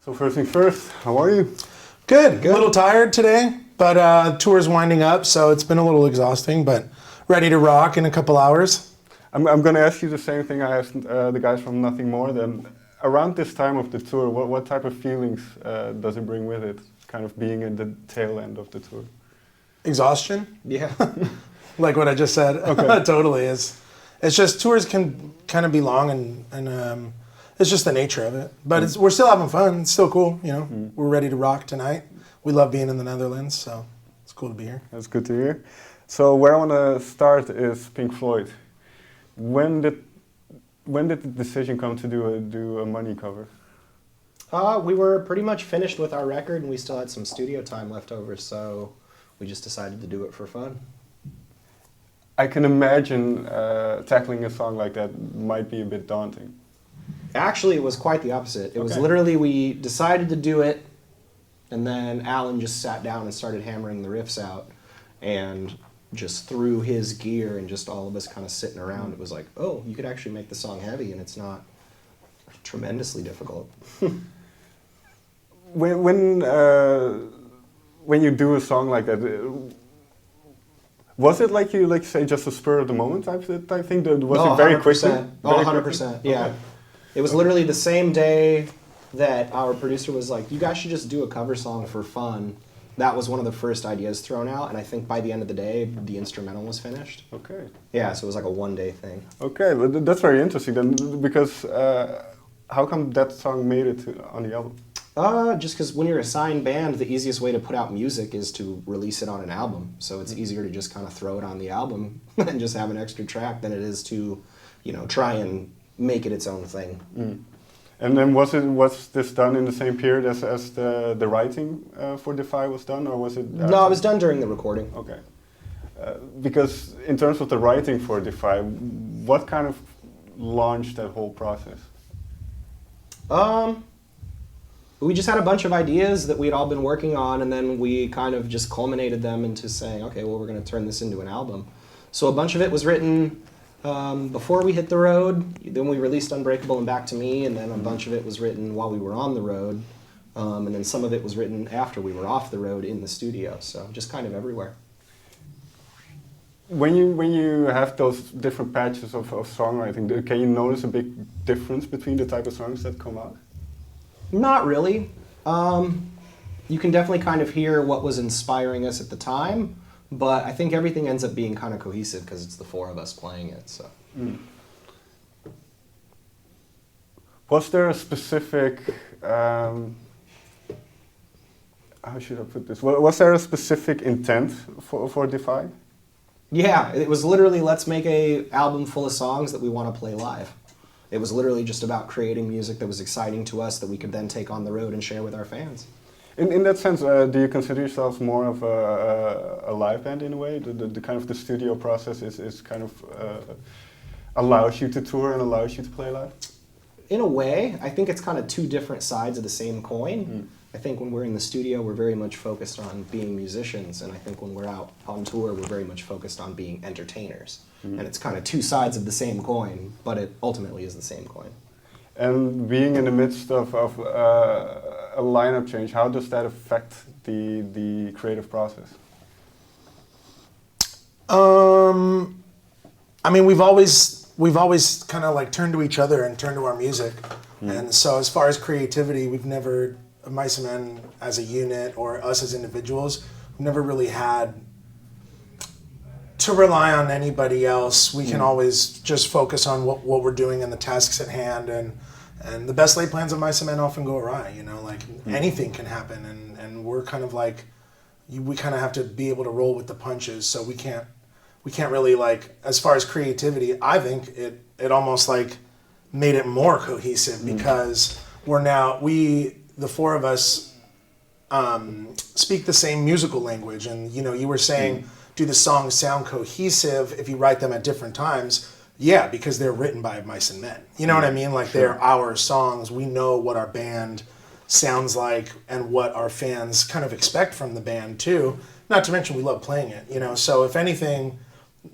So first thing first, how are you? Good. A little tired today, but tour's winding up, so it's been a little exhausting, but ready to rock in a couple hours. I'm going to ask you the same thing I asked the guys from Nothing More. Then, around this time of the tour, what type of feelings does it bring with it? Kind of being at the tail end of the tour. Exhaustion? Yeah. Like what I just said. Okay. Totally is. It's just tours can kind of be long and it's just the nature of it. But we're still having fun. It's still cool, you know. We're ready to rock tonight. We love being in the Netherlands, so it's cool to be here. That's good to hear. So where I want to start is Pink Floyd. When did the decision come to do a Money cover? We were pretty much finished with our record and we still had some studio time left over, so we just decided to do it for fun. I can imagine tackling a song like that might be a bit daunting. Actually, it was quite the opposite. It was Okay. literally, we decided to do it, and then Alan just sat down and started hammering the riffs out, and just threw his gear, and just all of us kind of sitting around. It was like, oh, you could actually make the song heavy, and it's not tremendously difficult. When you do a song like that, was it like you say just a spur of the moment type thing? Was it very quickly? Oh, 100%. Yeah. Okay. It was literally the same day that our producer was like, you guys should just do a cover song for fun. That was one of the first ideas thrown out, and I think by the end of the day, the instrumental was finished. Okay. Yeah, so it was like a one-day thing. Okay, but that's very interesting then, because how come that song made it on the album? Just because when you're a signed band, the easiest way to put out music is to release it on an album. So it's easier to just kind of throw it on the album and just have an extra track than it is to, try and make it its own thing. Mm. And then was this done in the same period as the writing for Defy was done, or was it? No, it was done during the recording. Okay. Because in terms of the writing for Defy, what kind of launched that whole process? We just had a bunch of ideas that we'd all been working on, and then we kind of just culminated them into saying, okay, well, we're going to turn this into an album. So a bunch of it was written before we hit the road, then we released Unbreakable and Back to Me, and then a bunch of it was written while we were on the road, and then some of it was written after we were off the road in the studio, so just kind of everywhere. When you have those different patches of songwriting, can you notice a big difference between the type of songs that come out? Not really. You can definitely kind of hear what was inspiring us at the time, but I think everything ends up being kind of cohesive because it's the four of us playing it. So. Mm. Was there a specific, how should I put this? Was there a specific intent for Defy? Yeah, it was literally, let's make an album full of songs that we want to play live. It was literally just about creating music that was exciting to us that we could then take on the road and share with our fans. In that sense, do you consider yourselves more of a live band in a way? The kind of the studio process is kind of allows you to tour and allows you to play live? In a way, I think it's kind of two different sides of the same coin. Mm. I think when we're in the studio, we're very much focused on being musicians, and I think when we're out on tour, we're very much focused on being entertainers. And it's kind of two sides of the same coin, but it ultimately is the same coin. And being in the midst of a lineup change, how does that affect the creative process? I mean, we've always kind of like turned to each other and turned to our music. And so as far as creativity, we've never, Mice and Men as a unit or us as individuals, we've never really had to rely on anybody else. We can always just focus on what we're doing and the tasks at hand, and the best laid plans of Mice and Men often go awry, like anything can happen, and we're kind of like, we kind of have to be able to roll with the punches, so we can't really, like, as far as creativity, I think it almost like made it more cohesive because the four of us speak the same musical language, and you were saying, do the songs sound cohesive if you write them at different times? Yeah, because they're written by Mice and Men. You know what I mean? Like, they're our songs. We know what our band sounds like and what our fans kind of expect from the band too. Not to mention we love playing it, So if anything,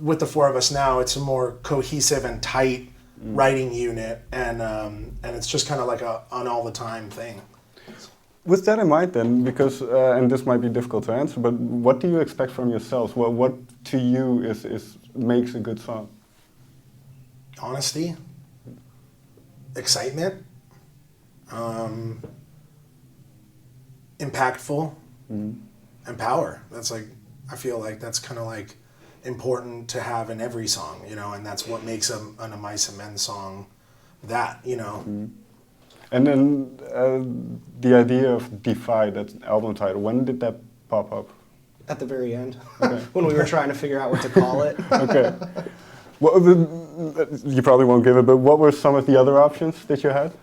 with the four of us now, it's a more cohesive and tight writing unit, and it's just kind of like an all the time thing. With that in mind then, because, and this might be difficult to answer, but what do you expect from yourselves? What to you is makes a good song? Honesty, excitement, impactful, and power. That's like, I feel like that's kind of like important to have in every song, you know, and that's what makes an om&m song that, you know. And then the idea of Defy, that album title, when did that pop up? At the very end, Okay. when we were trying to figure out what to call it. Okay. Well, you probably won't give it, but what were some of the other options that you had?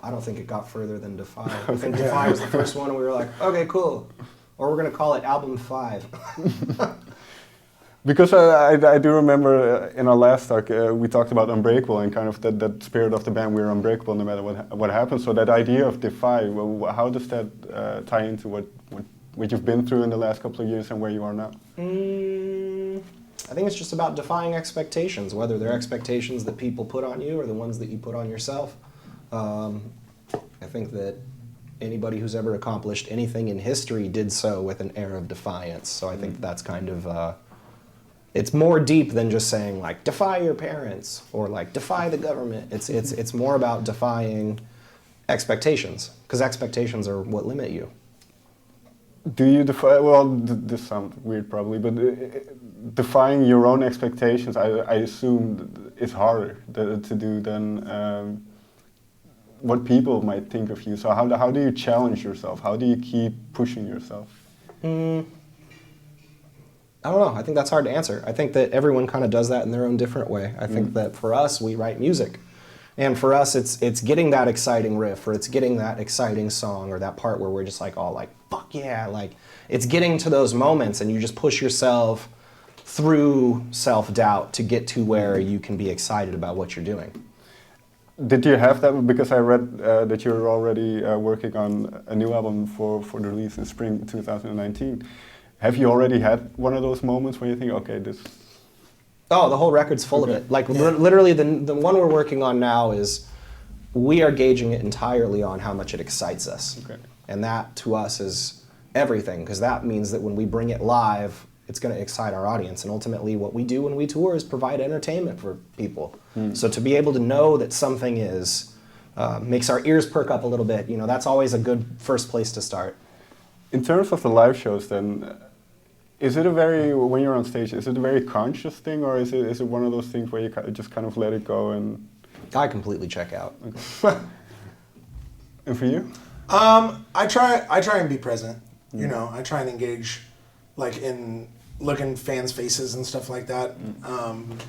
I don't think it got further than Defy. I think Defy was the first one, and we were like, okay, cool. Or we're going to call it Album 5. Because I do remember in our last talk, we talked about Unbreakable and kind of that spirit of the band, we're unbreakable no matter what happens. So that idea of Defy, well, how does that tie into what you've been through in the last couple of years and where you are now? I think it's just about defying expectations, whether they're expectations that people put on you or the ones that you put on yourself. I think that anybody who's ever accomplished anything in history did so with an air of defiance. So I think that's kind of, it's more deep than just saying like, defy your parents or like, defy the government. It's more about defying expectations, because expectations are what limit you. Do you defy, well, this sounds weird probably, but defying your own expectations, I assume is harder to do than what people might think of you. So how do you challenge yourself? How do you keep pushing yourself? I don't know. I think that's hard to answer. I think that everyone kind of does that in their own different way. I think that for us, we write music. And for us, it's getting that exciting riff, or it's getting that exciting song, or that part where we're just like, all like, fuck yeah. Like, it's getting to those moments, and you just push yourself through self-doubt to get to where you can be excited about what you're doing. Did you have that? Because I read that you're already working on a new album for the release in spring 2019. Have you already had one of those moments when you think, okay, this... Oh, the whole record's full of it. Like, literally, the one we're working on now is, we are gauging it entirely on how much it excites us. Okay. And that, to us, is everything, because that means that when we bring it live, it's going to excite our audience. And ultimately, what we do when we tour is provide entertainment for people. So to be able to know that something is, makes our ears perk up a little bit, you know, that's always a good first place to start. In terms of the live shows, then, is it a very, when you're on stage, is it a very conscious thing, or is it one of those things where you just kind of let it go and... I completely check out. Okay. And for you? I try and be present. You know, I try and engage, like in looking fans' faces and stuff like that.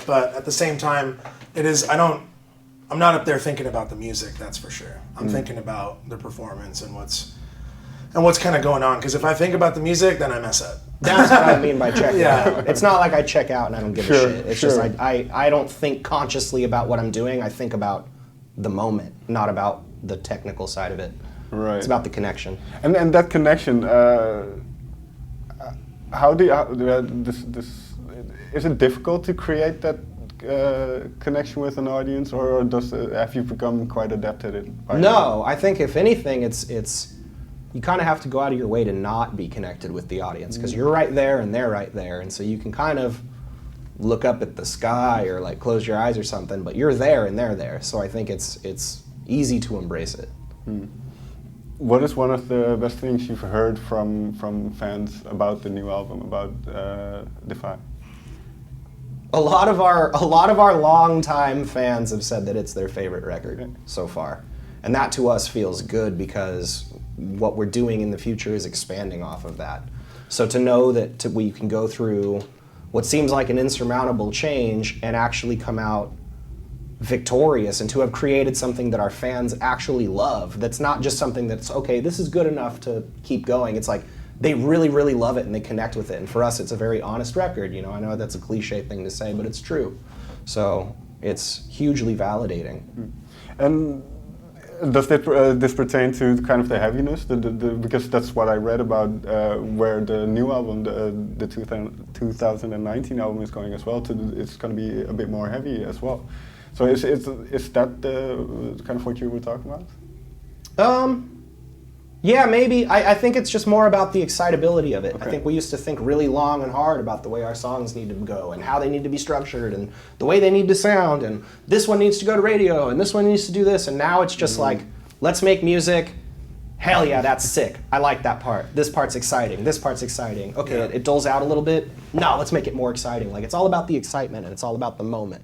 But at the same time, I'm not up there thinking about the music. That's for sure. I'm thinking about the performance and what's kind of going on. Because if I think about the music, then I mess up. That's what I mean by checking out. It's not like I check out and I don't give a shit. It's just I don't think consciously about what I'm doing. I think about the moment, not about the technical side of it. Right. It's about the connection. And that connection, how do you, is it difficult to create that connection with an audience, or have you become quite adept at it? No, I think if anything, it's you kind of have to go out of your way to not be connected with the audience, because you're right there and they're right there, and so you can kind of look up at the sky or like close your eyes or something, but you're there and they're there. So I think it's easy to embrace it. What is one of the best things you've heard from fans about the new album, about Defy? A lot of our longtime fans have said that it's their favorite record so far, and that to us feels good, because what we're doing in the future is expanding off of that. So to know that we can go through what seems like an insurmountable change and actually come out victorious, and to have created something that our fans actually love, that's not just something that's, okay, this is good enough to keep going. It's like, they really, really love it and they connect with it. And for us, it's a very honest record. You know, I know that's a cliche thing to say, but it's true. So it's hugely validating. And does this pertain to kind of the heaviness? Because that's what I read about where the new album, the 2019 album is going as well. It's going to be a bit more heavy as well. So is that kind of what you were talking about? Yeah, maybe. I think it's just more about the excitability of it. Okay. I think we used to think really long and hard about the way our songs need to go and how they need to be structured and the way they need to sound and this one needs to go to radio and this one needs to do this, and now it's just like, let's make music. Hell yeah, that's sick. I like that part. This part's exciting. This part's exciting. Okay, it dulls out a little bit. No, let's make it more exciting. Like, it's all about the excitement and it's all about the moment.